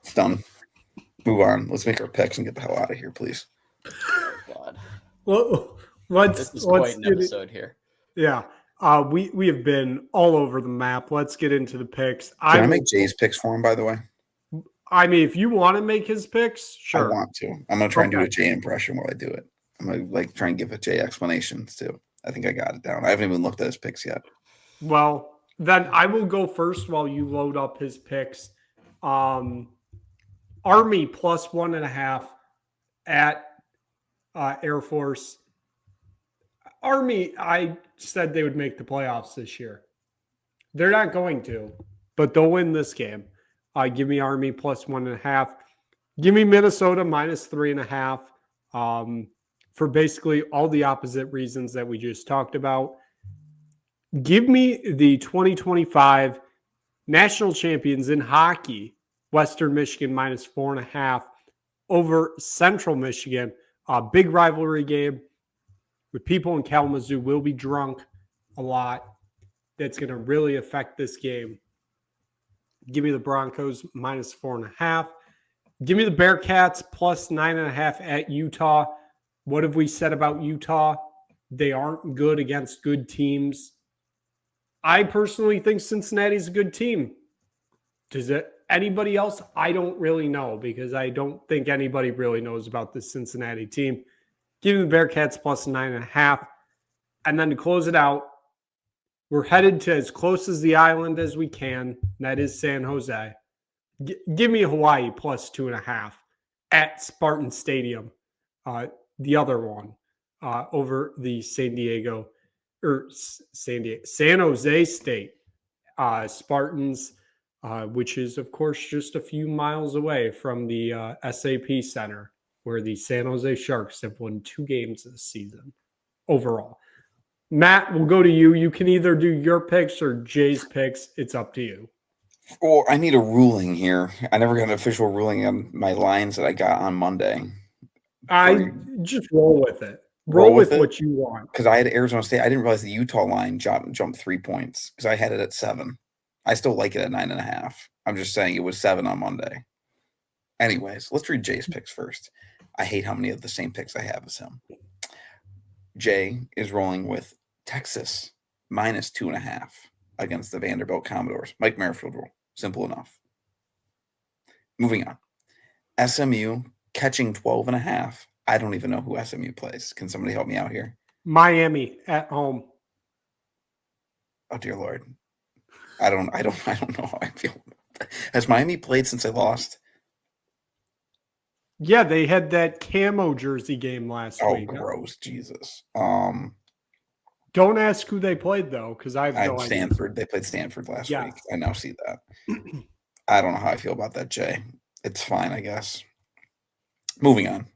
It's done. Move on. Let's make our picks and get the hell out of here, please. God. Well, this is quite an episode here. Yeah. We have been all over the map. Let's get into the picks. Can I make Jay's picks for him, by the way? I mean, if you want to make his picks, sure. I want to. I'm going to try and do a Jay impression while I do it. I'm going to try and give a Jay explanations too. I think I got it down. I haven't even looked at his picks yet. Well, then I will go first while you load up his picks. Army +1.5 at Air Force. Army, I said they would make the playoffs this year. They're not going to, but they'll win this game. Give me Army +1.5. Give me Minnesota -3.5 for basically all the opposite reasons that we just talked about. Give me the 2025 national champions in hockey, Western Michigan -4.5 over Central Michigan. A big rivalry game with people in Kalamazoo will be drunk a lot. That's going to really affect this game. Give me the Broncos -4.5. Give me the Bearcats +9.5 at Utah. What have we said about Utah? They aren't good against good teams. I personally think Cincinnati's a good team. Does it anybody else? I don't really know because I don't think anybody really knows about this Cincinnati team. Give me the Bearcats +9.5. And then to close it out, we're headed to as close as the island as we can. And that is San Jose. Give me Hawaii +2.5 at Spartan Stadium. The other one over the San Jose State Spartans, which is, of course, just a few miles away from the SAP Center, where the San Jose Sharks have won 2 games this season overall. Matt, we'll go to you. You can either do your picks or Jay's picks. It's up to you. Well, I need a ruling here. I never got an official ruling on my lines that I got on Monday. I just roll with it. Roll Roll with with it? what you want. Because I had Arizona State. I didn't realize the Utah line jumped 3 points because I had it at 7. I still like it at 9.5. I'm just saying it was 7 on Monday. Anyways, let's read Jay's picks first. I hate how many of the same picks I have as him. Jay is rolling with Texas minus 2.5 against the Vanderbilt Commodores. Mike Merrifield rule. Simple enough. Moving on. SMU catching 12.5. I don't even know who SMU plays. Can somebody help me out here? Miami at home. Oh dear Lord. I don't know how I feel. Has Miami played since they lost? Yeah, they had that camo jersey game last week. Gross, Jesus. Don't ask who they played though, because I have no idea. Stanford. They played Stanford last Yes. week. I now see that. I don't know how I feel about that, Jay. It's fine, I guess. Moving on.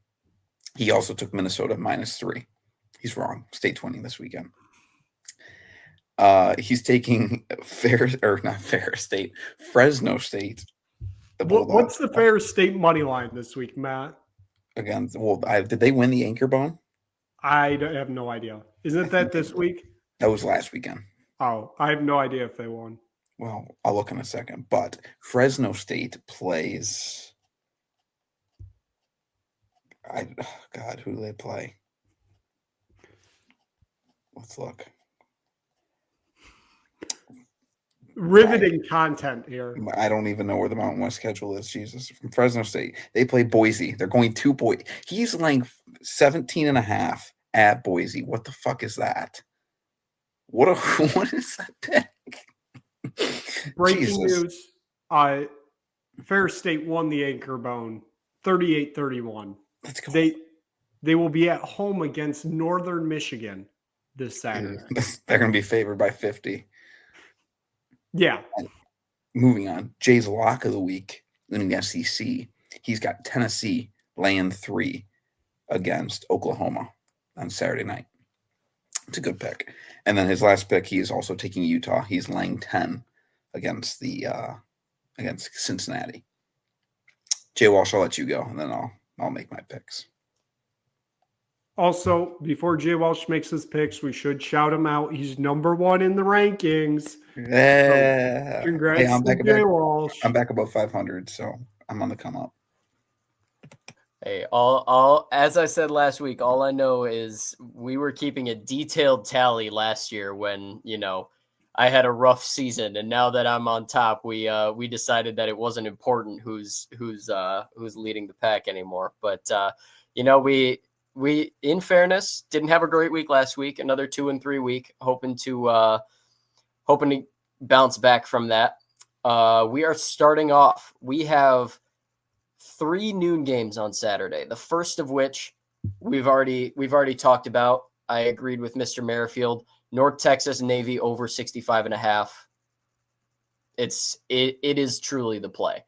He also took Minnesota -3. He's wrong. State 20 this weekend. He's taking Fresno State. What's the Ferris State money line this week, Matt? Again, did they win the Anchor Bone? I have no idea. Isn't that this week? That was last weekend. Oh, I have no idea if they won. Well, I'll look in a second. But Fresno State plays. God, who do they play? Let's look. Riveting content here. I don't even know where the Mountain West schedule is. Jesus. From Fresno State. They play Boise. They're going to Boise. He's laying 17.5 at Boise. What the fuck is that? What is that pick? Breaking news. Ferris State won the Anchor Bone 38-31. Let's go. They will be at home against Northern Michigan this Saturday. They're going to be favored by 50. Yeah. Moving on. Jay's lock of the week in the SEC. He's got Tennessee laying 3 against Oklahoma on Saturday night. It's a good pick. And then his last pick, he is also taking Utah. He's laying 10 against Cincinnati. J Walsh, I'll let you go, and then I'll make my picks. Also, before J Walsh makes his picks, we should shout him out. He's number 1 in the rankings. Yeah. So congrats to J Walsh. I'm back above 500, so I'm on the come up. Hey, all as I said last week, all I know is we were keeping a detailed tally last year when, I had a rough season, and now that I'm on top, we decided that it wasn't important who's leading the pack anymore. But we in fairness didn't have a great week last week. Another 2-3 week, hoping to bounce back from that. We are starting off. We have 3 noon games on Saturday. The first of which we've already talked about. I agreed with Mr. Merrifield. North Texas Navy over 65.5. It is truly the play.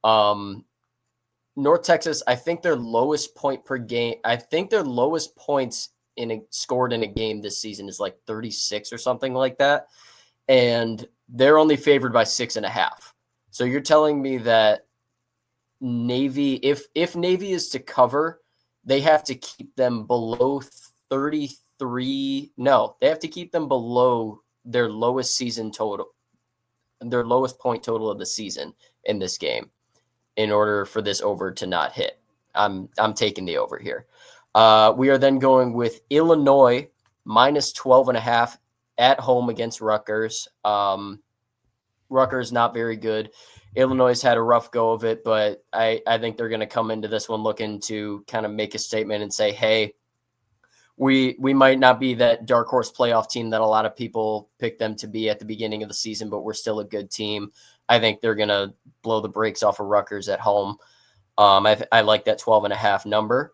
North Texas, I think their lowest point per game. I think their lowest points scored in a game this season is like 36 or something like that, and they're only favored by 6.5. So you're telling me that Navy, if Navy is to cover, they have to keep them below 33. No, they have to keep them below their lowest season total, their lowest point total of the season in this game, in order for this over to not hit. I'm taking the over here. We are then going with Illinois minus 12.5 at home against Rutgers. Rutgers not very good. Illinois had a rough go of it, but I think they're going to come into this one looking to kind of make a statement and say, hey, we might not be that dark horse playoff team that a lot of people picked them to be at the beginning of the season, but we're still a good team. I think they're going to blow the brakes off of Rutgers at home. I like that 12.5 number.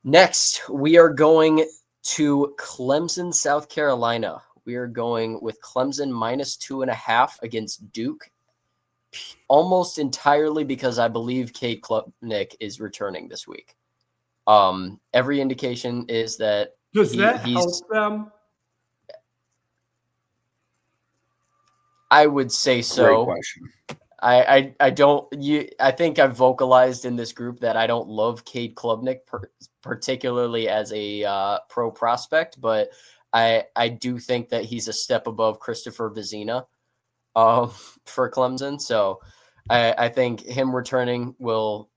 Next, we are going to Clemson, South Carolina. We are going with Clemson minus 2.5 against Duke, almost entirely because I believe Cade Klubnik is returning this week. Every indication is that does that help them? I would say Great so. question. I think I've vocalized in this group that I don't love Cade Klubnik, particularly as a pro prospect, but I do think that he's a step above Christopher Vizina for Clemson. So I think him returning will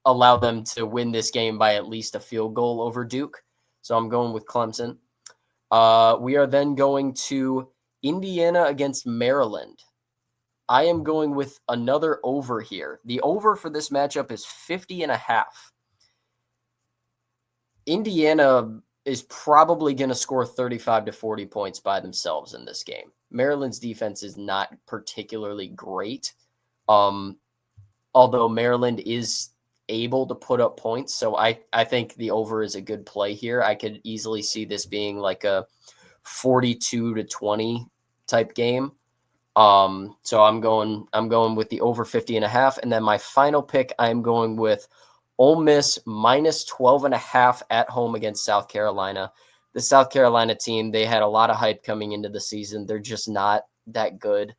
allow them to win this game by at least a field goal over Duke. So I'm going with Clemson. We are then going to Indiana against Maryland. I am going with another over here. The over for this matchup is 50.5. Indiana is probably going to score 35 to 40 points by themselves in this game. Maryland's defense is not particularly great, although Maryland is able to put up points. So I think the over is a good play here. I could easily see this being like a 42 to 20 type game. So I'm going with the over 50.5. And then my final pick, I'm going with Ole Miss minus 12.5 at home against South Carolina. The South Carolina team, they had a lot of hype coming into the season. They're just not that good.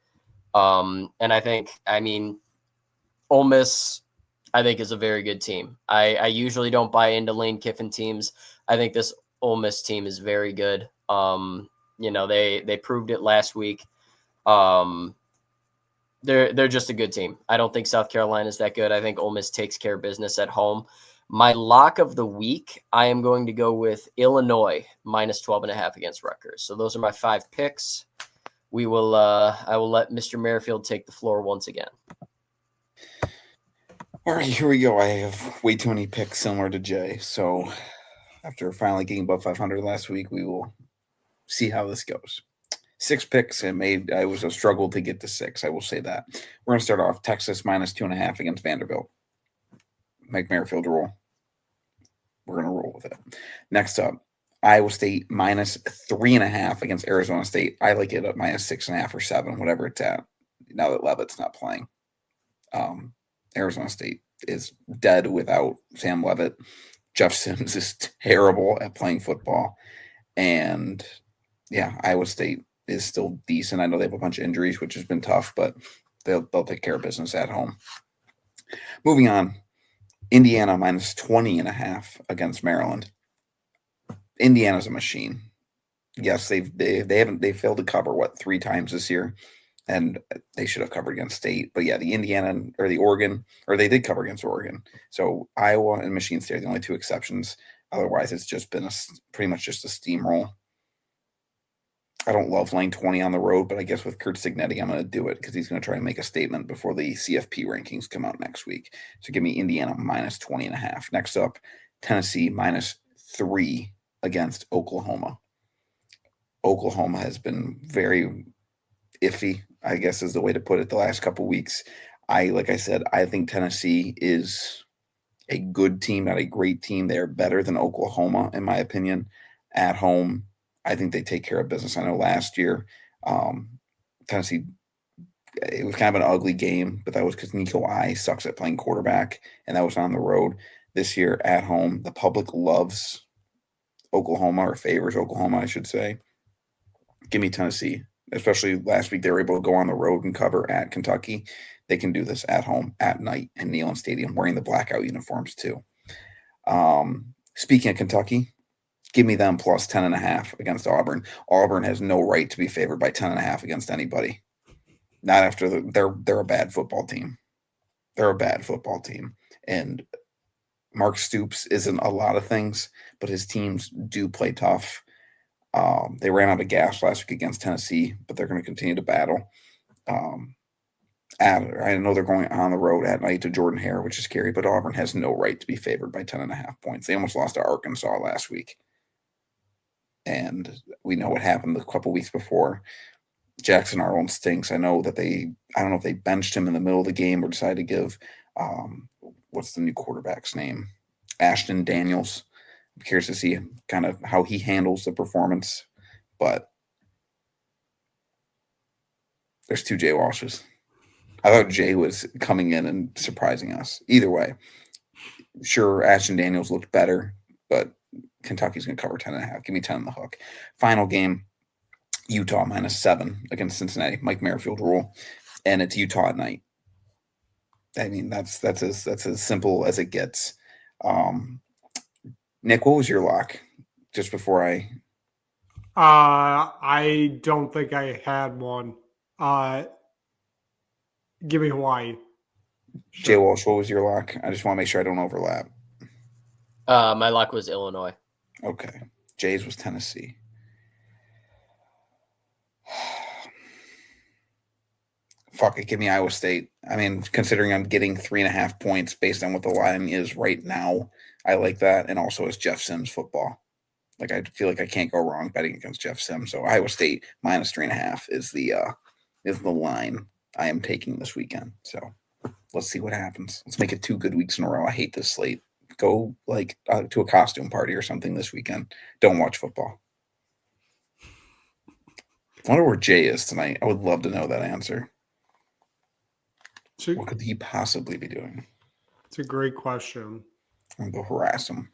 And Ole Miss, I think, is a very good team. I usually don't buy into Lane Kiffin teams. I think this Ole Miss team is very good. They proved it last week. They're just a good team. I don't think South Carolina is that good. I think Ole Miss takes care of business at home. My lock of the week, I am going to go with Illinois minus 12.5 against Rutgers. So those are my 5 picks. I will let Mr. Merrifield take the floor once again. All right, here we go. I have way too many picks similar to Jay. So after finally getting above 500 last week, we will see how this goes. 6 picks. I was a struggle to get to 6. I will say that. We're going to start off Texas minus 2.5 against Vanderbilt. Make Merrifield roll. We're going to roll with it. Next up, Iowa State minus 3.5 against Arizona State. I like it at minus 6.5 or 7, whatever it's at. Now that Leavitt's not playing, Arizona State is dead without Sam Leavitt. Jeff Sims is terrible at playing football, and Iowa State is still decent. I know they have a bunch of injuries, which has been tough, but they'll take care of business at home. Moving on, Indiana minus 20.5 against Maryland. Indiana's a machine. Yes, they failed to cover 3 times this year, and they should have covered against State. But the Indiana or the Oregon, or they did cover against Oregon. So Iowa and Michigan State are the only 2 exceptions. Otherwise, it's just been pretty much just a steamroll. I don't love laying 20 on the road, but I guess with Kurt Signetti, I'm going to do it because he's going to try and make a statement before the CFP rankings come out next week. So give me Indiana minus 20.5. Next up, Tennessee minus 3 against Oklahoma. Oklahoma has been very iffy, I guess is the way to put it, the last couple of weeks. Like I said, I think Tennessee is a good team, not a great team. They're better than Oklahoma, in my opinion, at home. I think they take care of business. I know last year, Tennessee, it was kind of an ugly game, but that was because Nico I sucks at playing quarterback, and that was on the road. This year at home, the public loves Oklahoma, or favors Oklahoma, I should say. Give me Tennessee. Especially last week, they were able to go on the road and cover at Kentucky. They can do this at home, at night, in Neyland Stadium, wearing the blackout uniforms too. Speaking of Kentucky, give me them plus 10.5 against Auburn. Auburn has no right to be favored by 10.5 against anybody. Not after they're a bad football team. They're a bad football team. And Mark Stoops isn't a lot of things, but his teams do play tough. They ran out of gas last week against Tennessee, but they're going to continue to battle. I know they're going on the road at night to Jordan Hare, which is scary, but Auburn has no right to be favored by 10.5 points. They almost lost to Arkansas last week. And we know what happened a couple weeks before. Jackson Arnold stinks. I don't know if they benched him in the middle of the game or decided to give, what's the new quarterback's name? Ashton Daniels. I'm curious to see kind of how he handles the performance. But there's 2 J Walshes. I thought Jay was coming in and surprising us. Either way, sure, Ashton Daniels looked better, but Kentucky's going to cover 10.5. Give me 10 on the hook. Final game, Utah -7 against Cincinnati. Mike Merrifield rule, and it's Utah at night. I mean, that's as simple as it gets. Nick, what was your lock? Just before I don't think I had one. Give me Hawaii. J Walsh, what was your lock? I just want to make sure I don't overlap. My lock was Illinois. Okay. Jay's was Tennessee. Fuck it, give me Iowa State. I mean, considering I'm getting 3.5 points based on what the line is right now, I like that. And also it's Jeff Sims football. Like, I feel like I can't go wrong betting against Jeff Sims. So Iowa State -3.5 is the line I am taking this weekend. So let's see what happens. Let's make it 2 good weeks in a row. I hate this slate. Go to a costume party or something this weekend. Don't watch football. I wonder where Jay is tonight. I would love to know that answer. What could he possibly be doing? It's a great question. I'm going to go harass him.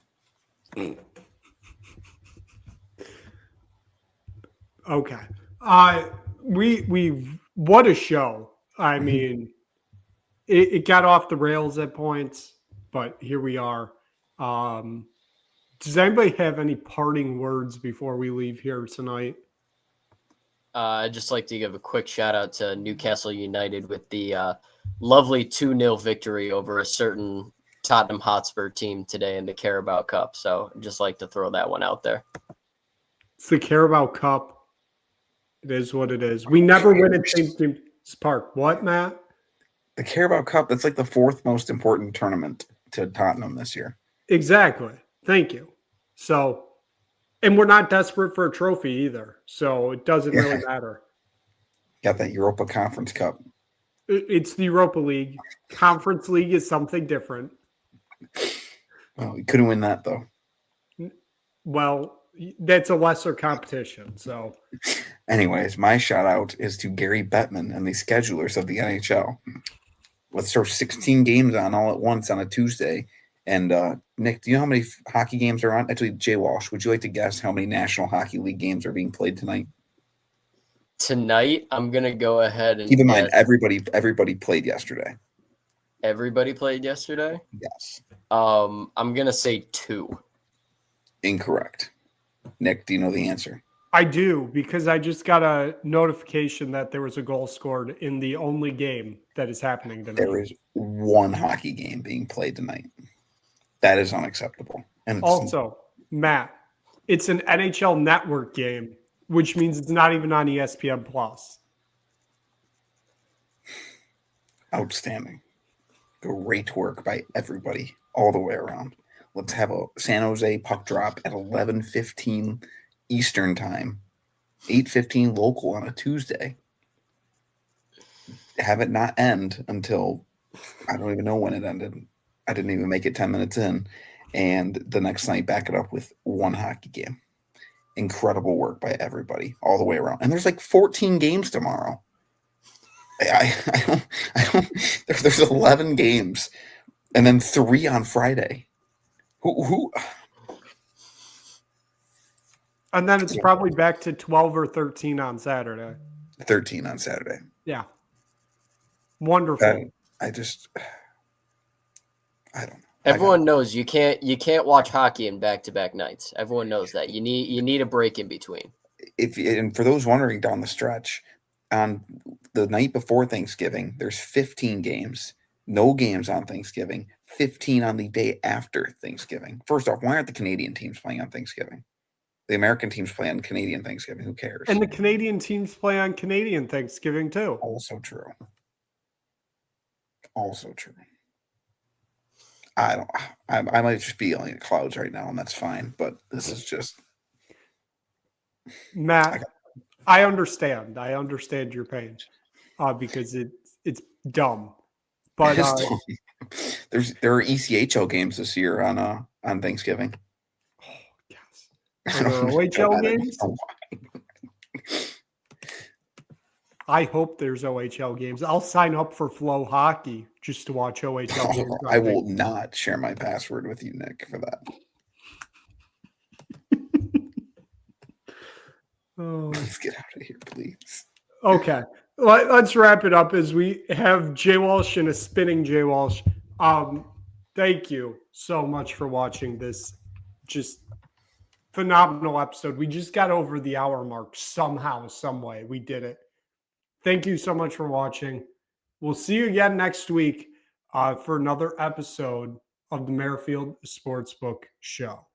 Okay. We what a show. I mean, it got off the rails at points, but here we are. Does anybody have any parting words before we leave here tonight? I'd just like to give a quick shout out to Newcastle United with the lovely 2-0 victory over a certain Tottenham Hotspur team today in the Carabao Cup. So I'd just like to throw that one out there. It's the Carabao Cup. It is what it is. We never win at St. James Park. What, Matt? The Carabao Cup, that's like the 4th most important tournament to Tottenham this year. Exactly. Thank you. So, and we're not desperate for a trophy either. So it doesn't really matter. Got that Europa Conference Cup. It's the Europa League. Conference League is something different. Well, we couldn't win that, though. Well, that's a lesser competition. So, anyways, my shout out is to Gary Bettman and the schedulers of the NHL. Let's throw 16 games on all at once on a Tuesday. And Nick, do you know how many hockey games are on? Actually, Jay Walsh, would you like to guess how many National Hockey League games are being played tonight? Tonight, I'm going to go ahead and keep in mind, everybody played yesterday. Everybody played yesterday? Yes. I'm going to say 2. Incorrect. Nick, do you know the answer? I do, because I just got a notification that there was a goal scored in the only game that is happening tonight. There is 1 hockey game being played tonight. That is unacceptable. And also, Matt, it's an NHL Network game, which means it's not even on ESPN Plus. Outstanding. Great work by everybody all the way around. Let's have a San Jose puck drop at 11:15 Eastern time, 8:15 local on a Tuesday. Have it not end until I don't even know when it ended. I didn't even make it 10 minutes in. And the next night, back it up with 1 hockey game. Incredible work by everybody all the way around. And there's like 14 games tomorrow. I don't. There's 11 games, and then 3 on Friday. Who? And then it's probably back to 12 or 13 on Saturday. 13 on Saturday. Yeah. Wonderful. I don't know. Everyone knows you can't watch hockey in back-to-back nights. Everyone knows that. You need a break in between. And for those wondering down the stretch, on the night before Thanksgiving, there's 15 games. No games on Thanksgiving. 15 on the day after Thanksgiving. First off, why aren't the Canadian teams playing on Thanksgiving? The American teams play on Canadian Thanksgiving. Who cares? And the Canadian teams play on Canadian Thanksgiving too. Also true. I might just be on the clouds right now, and that's fine. But this is just Matt. I understand. I understand your pain because it's dumb. But there are ECHL games this year on Thanksgiving. Oh, yes. Are there OHL games? I hope there's OHL games. I'll sign up for Flow Hockey just to watch OHL games. I will not share my password with you, Nick, for that. Oh. Let's get out of here, please. Okay. Let's wrap it up as we have J Walsh and a spinning J Walsh. Thank you so much for watching this just phenomenal episode. We just got over the hour mark somehow, some way. We did it. Thank you so much for watching. We'll see you again next week for another episode of the Merrifield Sportsbook Show.